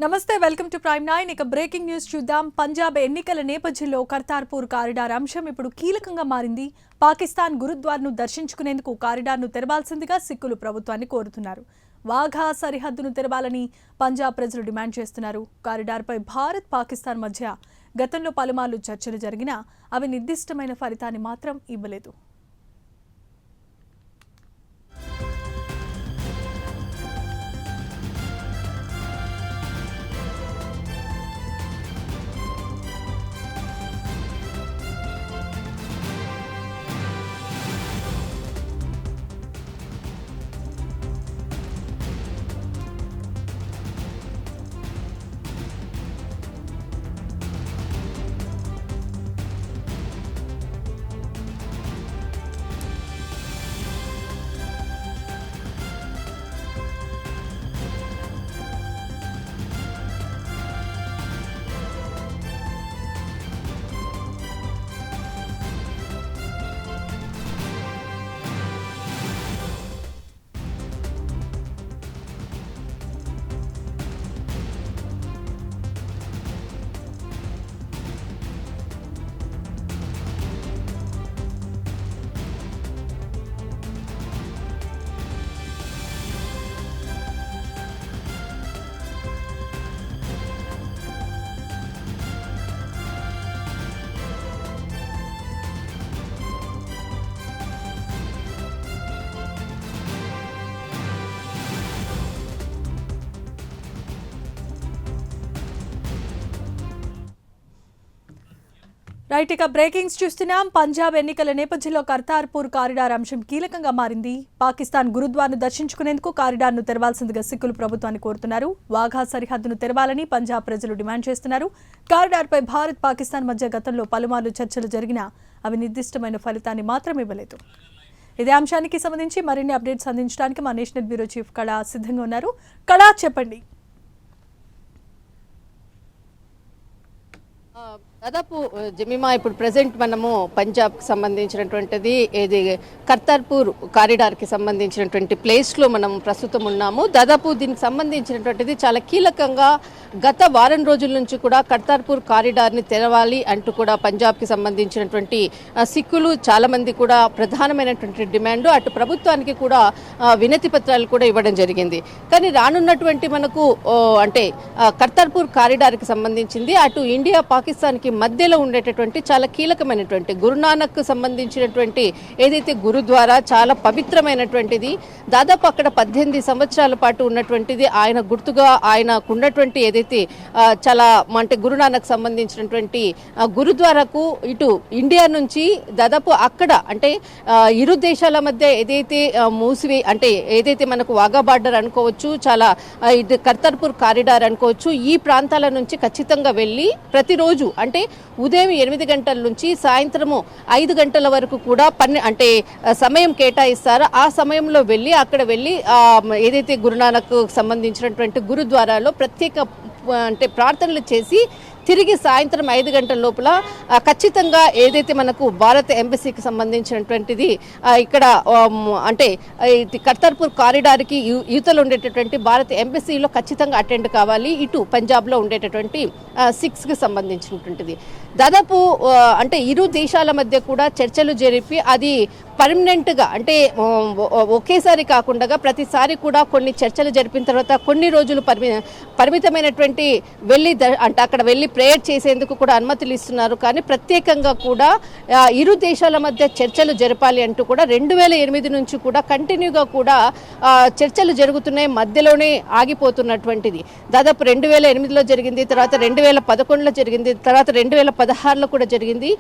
నమస్తే welcome to prime 9 ఇక breaking news చూద్దాం. పంజాబ్ ఎన్నికల నేపథ్యంలో కర్తార్పూర్ కారిడార్ అంశం ఇప్పుడు కీలకంగా మారింది. పాకిస్తాన్ గురుద్వార్ను దర్శించుకునేందుకు కారిడార్ను తెరవాల్సిందిగా సిక్కులు ప్రభుత్వాన్ని కోరుతున్నారు. వాఘా సరిహద్దును తెరవాలని పంజాబ్ ప్రజలు డిమాండ్ చేస్తున్నారు. కారిడార్పై భారత్ పాకిస్తాన్ మధ్య గతంలో పలుమార్లు చర్చలు జరిగినా అవి నిర్దిష్టమైన ఫలితాన్ని మాత్రం ఇవ్వలేదు. రైట్, ఇక బ్రేకింగ్స్ చూస్తున్నాం. పంజాబ్ ఎన్నికల నేపథ్యంలో కర్తార్పూర్ కారిడార్ అంశం కీలకంగా మారింది. పాకిస్తాన్ గురుద్వార్ను దర్శించుకునేందుకు కారిడార్ను తెరవాల్సిందిగా సిక్కులు ప్రభుత్వాన్ని కోరుతున్నారు. వాఘా సరిహద్దును తెరవాలని పంజాబ్ ప్రజలు డిమాండ్ చేస్తున్నారు. కారిడార్పై భారత్ పాకిస్తాన్ మధ్య గతంలో పలుమార్లు చర్చలు జరిగినా అవి నిర్దిష్టమైన ఫలితాన్ని మాత్రం ఇవ్వలేదు. ఇదే అంశానికి సంబంధించి మరిన్ని అప్డేట్స్ అందించడానికి మా నేషనల్ బ్యూరో చీఫ్ కళా సిద్ధంగా ఉన్నారు. కళా, చెప్పండి. దాదాపు జమీమా ఇప్పుడు ప్రజెంట్ మనము పంజాబ్కి సంబంధించినటువంటిది ఏది కర్తార్పూర్ కారిడార్కి సంబంధించినటువంటి ప్లేస్లో మనం ప్రస్తుతం ఉన్నాము. దాదాపు దీనికి సంబంధించినటువంటిది చాలా కీలకంగా గత వారం రోజుల నుంచి కూడా కర్తార్పూర్ కారిడార్ని తెరవాలి అంటూ కూడా పంజాబ్కి సంబంధించినటువంటి సిక్కులు చాలామంది కూడా ప్రధానమైనటువంటి డిమాండ్ అటు ప్రభుత్వానికి కూడా వినతి పత్రాలు కూడా ఇవ్వడం జరిగింది. కానీ రానున్నటువంటి మనకు అంటే కర్తార్పూర్ కారిడార్కి సంబంధించింది అటు ఇండియా పాకిస్తాన్కి మధ్యలో ఉండేటటువంటి చాలా కీలకమైనటువంటి గురునానక్ సంబంధించినటువంటి ఏదైతే గురుద్వారా చాలా పవిత్రమైనటువంటిది. దాదాపు అక్కడ 18 సంవత్సరాల పాటు ఉన్నటువంటిది. ఆయన గుర్తుగా ఆయనకు ఉన్నటువంటి ఏదైతే చాలా అంటే గురునానక్ సంబంధించినటువంటి గురుద్వారాకు ఇటు ఇండియా నుంచి దాదాపు అక్కడ అంటే ఇరు దేశాల మధ్య ఏదైతే మూసివే అంటే ఏదైతే మనకు వాఘా బార్డర్ అనుకోవచ్చు, చాలా ఇది కర్తార్పూర్ కారిడార్ అనుకోవచ్చు, ఈ ప్రాంతాల నుంచి ఖచ్చితంగా వెళ్ళి ప్రతిరోజు అంటే ఉదయం 8 గంటల నుంచి సాయంత్రము 5 గంటల వరకు కూడా అంటే సమయం కేటాయిస్తారు. ఆ సమయంలో వెళ్ళి అక్కడ వెళ్ళి ఏదైతే గురునానక్ సంబంధించినటువంటి గురుద్వారాలో ప్రత్యేక అంటే ప్రార్థనలు చేసి తిరిగి సాయంత్రం 5 గంటల లోపల ఖచ్చితంగా ఏదైతే మనకు భారత ఎంబసీకి సంబంధించినటువంటిది ఇక్కడ అంటే కర్తార్పూర్ కారిడార్కి యువతలో ఉండేటటువంటి భారత ఎంబసీలో ఖచ్చితంగా అటెండ్ కావాలి. ఇటు పంజాబ్లో ఉండేటటువంటి సిక్స్కి సంబంధించినటువంటిది దాదాపు అంటే ఇరు దేశాల మధ్య కూడా చర్చలు జరిపి అది పర్మనెంట్గా అంటే ఒకేసారి కాకుండా ప్రతిసారి కూడా కొన్ని చర్చలు జరిపిన తర్వాత కొన్ని రోజులు పరిమితమైనటువంటి వెళ్ళి అంటే అక్కడ వెళ్ళి ప్రేయర్ చేసేందుకు కూడా అనుమతులు ఇస్తున్నారు. కానీ ప్రత్యేకంగా కూడా ఇరు దేశాల మధ్య చర్చలు జరపాలి అంటూ కూడా 2008 నుంచి కూడా కంటిన్యూగా కూడా చర్చలు జరుగుతున్నాయి. మధ్యలోనే ఆగిపోతున్నటువంటిది దాదాపు 2008లో జరిగింది, తర్వాత 2011లో జరిగింది, తర్వాత 2016లో కూడా జరిగింది.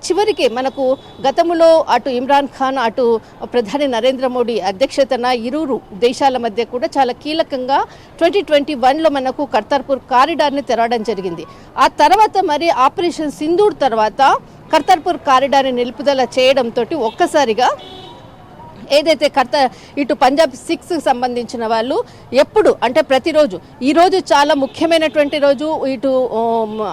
చివరికి మనకు గతంలో అటు ఇమ్రాన్ ఖాన్ అటు ప్రధాని నరేంద్ర మోడీ అధ్యక్షతన ఇరువురు దేశాల మధ్య కూడా చాలా కీలకంగా 2021లో మనకు కర్తార్పూర్ కారిడార్ని తెరవడం జరిగింది. ఆ తర్వాత మరి ఆపరేషన్ సింధూర్ తర్వాత కర్తార్పూర్ కారిడార్ని నిలుపుదల చేయడంతో ఒక్కసారిగా ఏదైతే ఇటు పంజాబ్ 6 సంబంధించిన వాళ్ళు ఎప్పుడు అంటే ప్రతిరోజు ఈ రోజు చాలా ముఖ్యమైనటువంటి రోజు ఇటు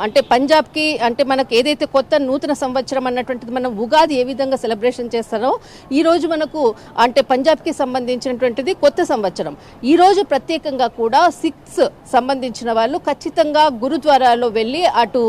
అంటే పంజాబ్కి అంటే మనకు ఏదైతే కొత్త నూతన సంవత్సరం అన్నటువంటిది మనం ఉగాది ఏ విధంగా సెలబ్రేషన్ చేస్తారో ఈ రోజు మనకు అంటే పంజాబ్కి సంబంధించినటువంటిది కొత్త సంవత్సరం. ఈ రోజు ప్రత్యేకంగా కూడా 6 సంబంధించిన వాళ్ళు ఖచ్చితంగా గురుద్వారాలో వెళ్ళి అటు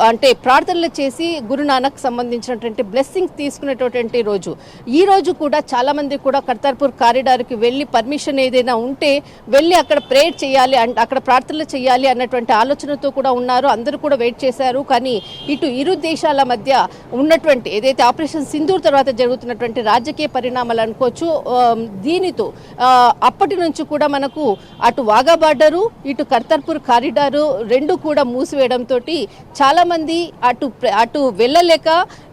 అంటే ప్రార్థనలు చేసి గురునానక్ సంబంధించినటువంటి బ్లెస్సింగ్స్ తీసుకునేటటువంటి రోజు. ఈ రోజు కూడా చాలా మంది కూడా కర్తార్పూర్ కారిడార్కి వెళ్ళి పర్మిషన్ ఏదైనా ఉంటే వెళ్ళి అక్కడ ప్రేయర్ చేయాలి అక్కడ ప్రార్థనలు చేయాలి అన్నటువంటి ఆలోచనతో కూడా ఉన్నారు. అందరూ కూడా వెయిట్ చేశారు. కానీ ఇటు ఇరు దేశాల మధ్య ఉన్నటువంటి ఏదైతే ఆపరేషన్ సింధూర్ తర్వాత జరుగుతున్నటువంటి రాజకీయ పరిణామాలు అనుకోవచ్చు, దీనితో అప్పటి నుంచి కూడా మనకు అటు వాఘా బార్డరు ఇటు కర్తార్పూర్ కారిడారు రెండు కూడా మూసివేయడంతో చాలా మంది అటు వెళ్ళలేక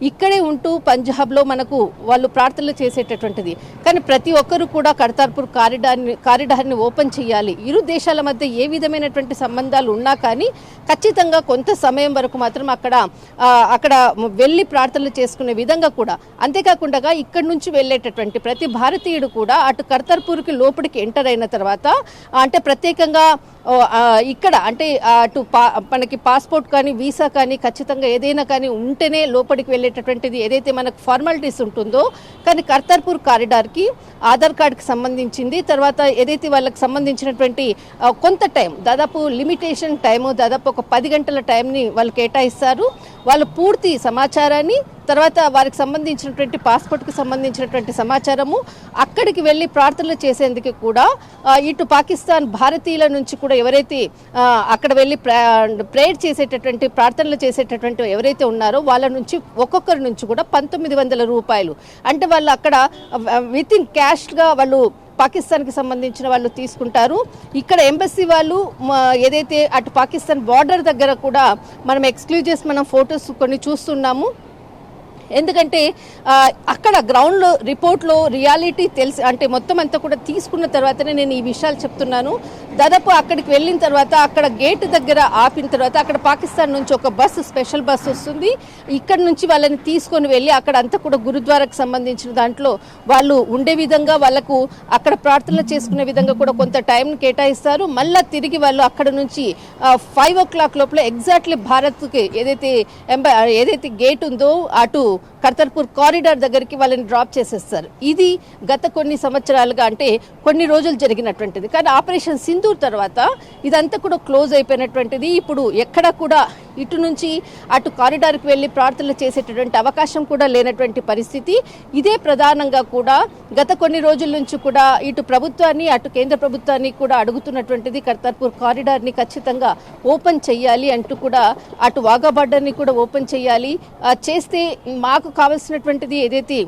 ఇక్కడే ఉంటూ పంజాబ్లో మనకు వాళ్ళు ప్రార్థనలు చేసేటటువంటిది. కానీ ప్రతి ఒక్కరు కూడా కర్తార్పూర్ కారిడార్ని ఓపెన్ చేయాలి. ఇరు దేశాల మధ్య ఏ విధమైనటువంటి సంబంధాలు ఉన్నా కానీ ఖచ్చితంగా కొంత సమయం వరకు మాత్రం అక్కడ వెళ్ళి ప్రార్థనలు చేసుకునే విధంగా కూడా, అంతేకాకుండా ఇక్కడి నుంచి వెళ్ళేటటువంటి ప్రతి భారతీయుడు కూడా అటు కర్తార్పూర్కి లోపలికి ఎంటర్ అయిన తర్వాత అంటే ప్రత్యేకంగా ఇక్కడ అంటే అటు మనకి పాస్పోర్ట్ కానీ వీసా కానీ ఖచ్చితంగా ఏదైనా కానీ ఉంటేనే లోపలికి వెళ్ళేటటువంటిది ఏదైతే మనకు ఫార్మాలిటీస్ ఉంటుందో. కానీ కర్తార్పూర్ కారిడార్కి ఆధార్ కార్డుకి సంబంధించింది, తర్వాత ఏదైతే వాళ్ళకి సంబంధించినటువంటి కొంత టైం దాదాపు లిమిటేషన్ టైము దాదాపు ఒక 10 గంటల టైంని వాళ్ళు కేటాయిస్తారు. వాళ్ళు పూర్తి సమాచారాన్ని తర్వాత వారికి సంబంధించినటువంటి పాస్పోర్ట్కి సంబంధించినటువంటి సమాచారము అక్కడికి వెళ్ళి ప్రార్థనలు చేసేందుకు కూడా ఇటు పాకిస్తాన్ భారతీయుల నుంచి కూడా ఎవరైతే అక్కడ వెళ్ళి ప్రేయర్ చేసేటటువంటి ప్రార్థనలు చేసేటటువంటి ఎవరైతే ఉన్నారో వాళ్ళ నుంచి ఒక్కొక్కరి నుంచి కూడా 1900 రూపాయలు అంటే వాళ్ళు అక్కడ విత్ ఇన్ క్యాష్గా వాళ్ళు పాకిస్తాన్కి సంబంధించిన వాళ్ళు తీసుకుంటారు. ఇక్కడ ఎంబసీ వాళ్ళు ఏదైతే అటు పాకిస్తాన్ బార్డర్ దగ్గర కూడా మనం ఎక్స్క్లూజివ్స్ మనం ఫొటోస్ కొన్ని చూస్తున్నాము. ఎందుకంటే అక్కడ గ్రౌండ్లో రిపోర్ట్లో రియాలిటీ తెలిసి అంటే మొత్తం అంతా కూడా తీసుకున్న తర్వాతనే నేను ఈ విషయాలు చెప్తున్నాను. దాదాపు అక్కడికి వెళ్ళిన తర్వాత అక్కడ గేట్ దగ్గర ఆపిన తర్వాత అక్కడ పాకిస్తాన్ నుంచి ఒక బస్సు స్పెషల్ బస్సు వస్తుంది. ఇక్కడ నుంచి వాళ్ళని తీసుకొని వెళ్ళి అక్కడ అంతా కూడా గురుద్వారాకు సంబంధించిన దాంట్లో వాళ్ళు ఉండే విధంగా వాళ్ళకు అక్కడ ప్రార్థనలు చేసుకునే విధంగా కూడా కొంత టైం కేటాయిస్తారు. మళ్ళీ తిరిగి వాళ్ళు అక్కడ నుంచి 5 o'clock లోపల ఎగ్జాక్ట్లీ భారత్కి ఏదైతే గేట్ ఉందో అటు కర్తార్పూర్ కారిడార్ దగ్గరికి వాళ్ళని డ్రాప్ చేసేస్తారు. ఇది గత కొన్ని సంవత్సరాలుగా అంటే కొన్ని రోజులు జరిగినటువంటిది. కానీ ఆపరేషన్ సింధూర్ తర్వాత ఇదంతా కూడా క్లోజ్ అయిపోయినటువంటిది. ఇప్పుడు ఎక్కడ కూడా ఇటు నుంచి అటు కారిడార్కి వెళ్ళి ప్రార్థనలు చేసేటటువంటి అవకాశం కూడా లేనటువంటి పరిస్థితి. ఇదే ప్రధానంగా కూడా గత కొన్ని రోజుల నుంచి కూడా ఇటు ప్రభుత్వాన్ని అటు కేంద్ర ప్రభుత్వాన్ని కూడా అడుగుతున్నటువంటిది కర్తార్పూర్ కారిడార్ని ఖచ్చితంగా ఓపెన్ చేయాలి అంటూ కూడా అటు వాఘా బార్డర్ని కూడా ఓపెన్ చేయాలి. చేస్తే మాకు కావాల్సినటువంటిది ఏదైతే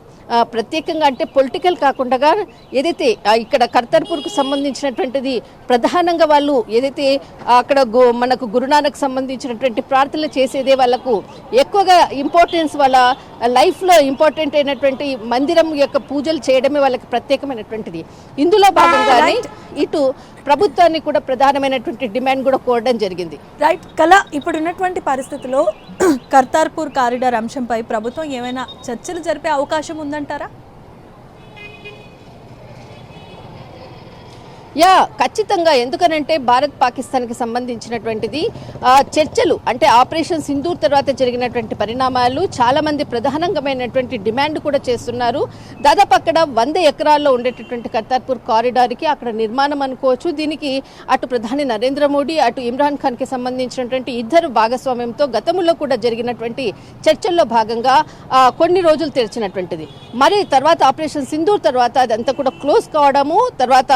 ప్రత్యేకంగా అంటే పొలిటికల్ కాకుండా ఏదైతే ఇక్కడ కర్తార్పూర్కు సంబంధించినటువంటిది ప్రధానంగా వాళ్ళు ఏదైతే అక్కడ మనకు గురునానక్ సంబంధించినటువంటి ప్రార్థనలు చేసేదే వాళ్ళకు ఎక్కువగా ఇంపార్టెన్స్, వాళ్ళ లైఫ్లో ఇంపార్టెంట్ అయినటువంటి మందిరం యొక్క పూజలు చేయడమే వాళ్ళకి ప్రత్యేకమైనటువంటిది. ఇందులో భాగంగానే ఇటు ప్రభుత్వాన్ని కూడా ప్రధానమైనటువంటి డిమాండ్ కూడా కోరడం జరిగింది. రైట్ కళ, ఇప్పుడున్నటువంటి పరిస్థితుల్లో కర్తార్పూర్ కారిడార్ అంశంపై ప్రభుత్వం ఏమైనా చర్చలు జరిపే అవకాశం ఉందంటారా? ఖచ్చితంగా. ఎందుకనంటే భారత్ పాకిస్తాన్కి సంబంధించినటువంటిది చర్చలు అంటే ఆపరేషన్ సింధూర్ తర్వాత జరిగినటువంటి పరిణామాలు చాలా మంది ప్రధానమైనటువంటి డిమాండ్ కూడా చేస్తున్నారు. దాదాపు అక్కడ 100 ఎకరాల్లో ఉండేటటువంటి కర్తార్పూర్ కారిడార్కి అక్కడ నిర్మాణం అనుకోవచ్చు. దీనికి అటు ప్రధాని నరేంద్ర మోడీ అటు ఇమ్రాన్ ఖాన్కి సంబంధించినటువంటి ఇద్దరు భాగస్వామ్యంతో గతంలో కూడా జరిగినటువంటి చర్చల్లో భాగంగా కొన్ని రోజులు తెరిచినటువంటిది. మరి తర్వాత ఆపరేషన్ సింధూర్ తర్వాత అదంతా కూడా క్లోజ్ కావడము, తర్వాత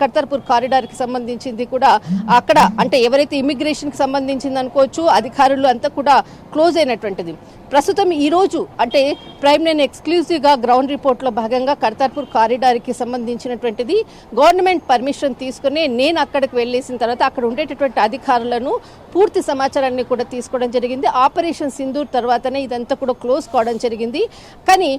కర్తార్పూర్ కారిడార్కి సంబంధించింది కూడా అక్కడ అంటే ఎవరైతే ఇమిగ్రేషన్కి సంబంధించింది అనుకోవచ్చు అధికారులు అంతా కూడా క్లోజ్ అయినటువంటిది. ప్రస్తుతం ఈరోజు అంటే ప్రైమ్ నేను ఎక్స్క్లూజివ్గా గ్రౌండ్ రిపోర్ట్లో భాగంగా కర్తార్పూర్ కారిడార్కి సంబంధించినటువంటిది గవర్నమెంట్ పర్మిషన్ తీసుకుని నేను అక్కడికి వెళ్ళేసిన తర్వాత అక్కడ ఉండేటటువంటి అధికారులను పూర్తి సమాచారాన్ని కూడా తీసుకోవడం జరిగింది. ఆపరేషన్ సింధూర్ తర్వాతనే ఇదంతా కూడా క్లోజ్ కావడం జరిగింది. కానీ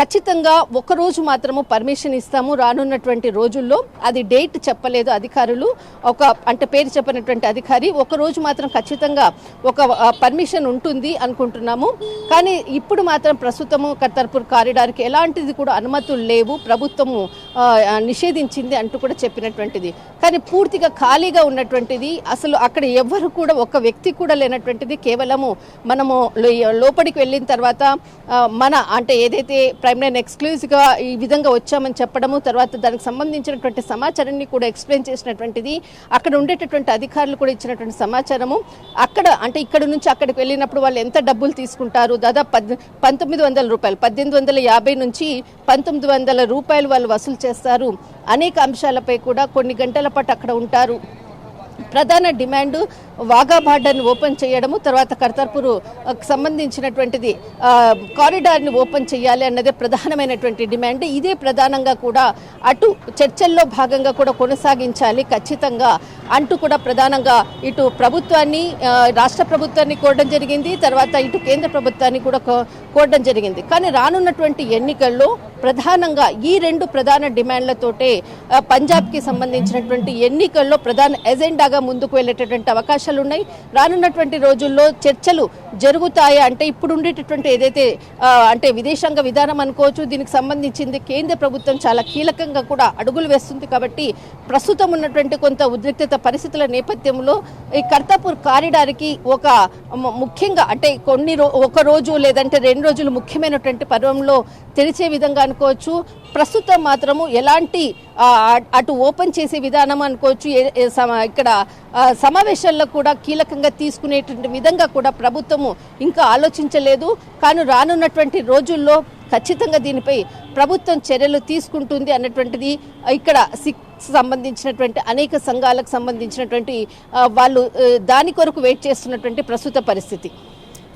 ఖచ్చితంగా ఒకరోజు మాత్రము పర్మిషన్ ఇస్తాము రానున్నటువంటి రోజుల్లో, అది డేట్ చెప్పలేదు అధికారులు, ఒక అంటే పేరు చెప్పినటువంటి అధికారి. ఒకరోజు మాత్రం ఖచ్చితంగా ఒక పర్మిషన్ ఉంటుంది అనుకుంటున్నాము. కానీ ఇప్పుడు మాత్రం ప్రస్తుతము కర్తార్పూర్ కారిడార్కి ఎలాంటిది కూడా అనుమతులు లేవు, ప్రభుత్వము నిషేధించింది అంటూ కూడా చెప్పినటువంటిది. కానీ పూర్తిగా ఖాళీగా ఉన్నటువంటిది, అసలు అక్కడ ఎవ్వరు కూడా ఒక్క వ్యక్తి కూడా లేనటువంటిది. కేవలము మనము లోపలికి వెళ్ళిన తర్వాత మన అంటే ఏదైతే ప్రైమ్ లైన్ ఎక్స్క్లూజివ్గా ఈ విధంగా వచ్చామని చెప్పడము, తర్వాత దానికి సంబంధించినటువంటి సమాచారాన్ని కూడా ఎక్స్ప్లెయిన్ చేసినటువంటిది, అక్కడ ఉండేటటువంటి అధికారులు కూడా ఇచ్చినటువంటి సమాచారము. అక్కడ అంటే ఇక్కడ నుంచి అక్కడికి వెళ్ళినప్పుడు వాళ్ళు ఎంత డబ్బులు తీసుకుంటారు, దాదాపు 1900 రూపాయలు, 1850 నుంచి 1900 రూపాయలు వాళ్ళు వసూలు చేస్తారు. అనేక అంశాలపై కూడా కొన్ని గంటల పాటు అక్కడ ఉంటారు. ప్రధాన డిమాండ్ వాఘా బార్డర్ని ఓపెన్ చేయడము, తర్వాత కర్తార్పూర్ సంబంధించినటువంటిది కారిడార్ని ఓపెన్ చేయాలి అన్నదే ప్రధానమైనటువంటి డిమాండ్. ఇదే ప్రధానంగా కూడా అటు చర్చల్లో భాగంగా కూడా కొనసాగించాలి ఖచ్చితంగా అంటూ కూడా ప్రధానంగా ఇటు ప్రభుత్వాన్ని, రాష్ట్ర ప్రభుత్వాన్ని కోరడం జరిగింది, తర్వాత ఇటు కేంద్ర ప్రభుత్వాన్ని కూడా కోరడం జరిగింది. కానీ రానున్నటువంటి ఎన్నికల్లో ప్రధానంగా ఈ రెండు ప్రధాన డిమాండ్లతోటే పంజాబ్కి సంబంధించినటువంటి ఎన్నికల్లో ప్రధాన ఎజెండాగా ముందుకు వెళ్ళేటటువంటి అవకాశాలు ఉన్నాయి. రానున్నటువంటి రోజుల్లో చర్చలు జరుగుతాయి అంటే ఇప్పుడు ఉండేటటువంటి ఏదైతే అంటే విదేశాంగ విధానం అనుకోవచ్చు, దీనికి సంబంధించింది కేంద్ర ప్రభుత్వం చాలా కీలకంగా కూడా అడుగులు వేస్తుంది. కాబట్టి ప్రస్తుతం ఉన్నటువంటి కొంత ఉద్రిక్తత పరిస్థితుల నేపథ్యంలో ఈ కర్తార్పూర్ కారిడార్కి ఒక ముఖ్యంగా అంటే ఒక రోజు లేదంటే 2 రోజులు ముఖ్యమైనటువంటి పర్వంలో తెరిచే విధంగా అనుకోవచ్చు. ప్రస్తుతం మాత్రము ఎలాంటి అటు ఓపెన్ చేసే విధానం అనుకోవచ్చు, ఇక్కడ సమావేశాల్లో కూడా కీలకంగా తీసుకునేటువంటి విధంగా కూడా ప్రభుత్వము ఇంకా ఆలోచించలేదు. కానీ రానున్నటువంటి రోజుల్లో ఖచ్చితంగా దీనిపై ప్రభుత్వం చర్యలు తీసుకుంటుంది అన్నటువంటిది ఇక్కడ సంబంధించినటువంటి అనేక సంఘాలకు సంబంధించినటువంటి వాళ్ళు దాని కొరకు వెయిట్ చేస్తున్నటువంటి ప్రస్తుత పరిస్థితి.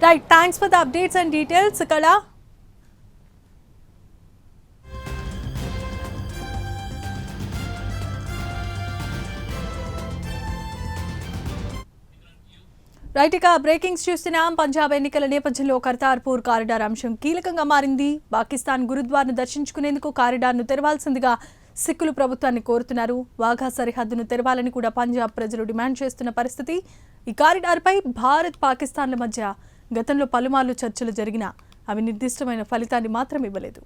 Right, thanks for the updates and details కళా. రైట్, ఇక బ్రేకింగ్స్ చూస్తున్నాం. పంజాబ్ ఎన్నికల నేపథ్యంలో కర్తార్పూర్ కారిడార్ అంశం కీలకంగా మారింది. పాకిస్తాన్ గురుద్వార్ను దర్శించుకునేందుకు కారిడార్ను తెరవాల్సిందిగా సిక్కులు ప్రభుత్వాన్ని కోరుతున్నారు. వాఘా సరిహద్దును తెరవాలని కూడా పంజాబ్ ప్రజలు డిమాండ్ చేస్తున్న పరిస్థితి. ఈ కారిడార్పై భారత్, పాకిస్తాన్ల మధ్య గతంలో పలుమార్లు చర్చలు జరిగినా అవి నిర్దిష్టమైన ఫలితాన్ని మాత్రం ఇవ్వలేదు.